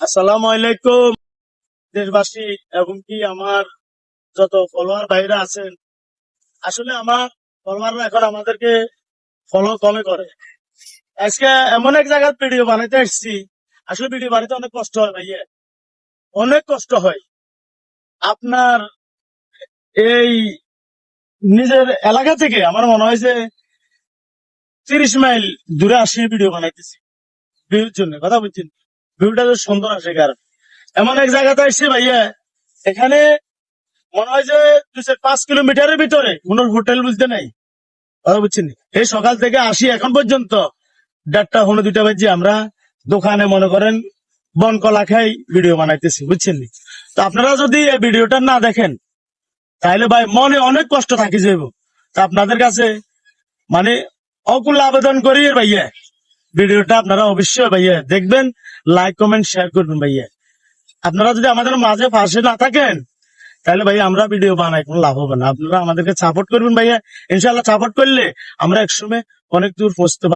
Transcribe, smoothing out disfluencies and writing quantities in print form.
আসসালামু আলাইকুম দেশবাসী এবং কি আমার যত ফলোয়ার ভাইরা আছেন। আসলে আমার ফলোয়াররা এখন আমাদেরকে ফলো কমে করে। আজকে এমন এক জায়গায় ভিডিও বানাইতে আসছি। আসলে ভিডিও বানাইতে অনেক কষ্ট হয় ভাইয়া, অনেক কষ্ট হয়। আপনার এই নিজের এলাকা থেকে আমার মনে হয় যে 30 মাইল দূরে আসি ভিডিও বানাইতেছি ভিউর জন্য, কথা বলছেন। ভিউটা তো সুন্দর আসে কারণ এমন এক জায়গাতে আসছি ভাইয়া, এখানে মনে হয় যে 2-5 কিলোমিটারের ভিতরে কোন হোটেল বুঝতে নাই, কথা বুঝছেন। এই সকাল থেকে আসি এখন পর্যন্ত 1:30 পৌনে 2টা বাজে আমরা দোকানে মনে করেন বন কলা খাই ভিডিও বানাইতেছি, বুঝছেন। তো আপনারা যদি এই ভিডিওটা না দেখেন তাহলে ভাই মনে অনেক কষ্ট থাকি যাইব। তা আপনাদের কাছে মানে অকুল আবেদন করি ভাইয়া, ভিডিওটা আপনারা অবশ্যই ভাইয়া দেখবেন, লাইক কমেন্ট শেয়ার করবেন ভাইয়া। আপনারা যদি আমাদের মাঝে পাশে না থাকেন তাহলে ভাই আমরা ভিডিও বানাই কোনো লাভ হবে না। আপনারা আমাদেরকে সাপোর্ট করবেন ভাইয়া, ইনশাল্লাহ সাপোর্ট করলে আমরা একসময় অনেক দূর পৌঁছতে পারবো।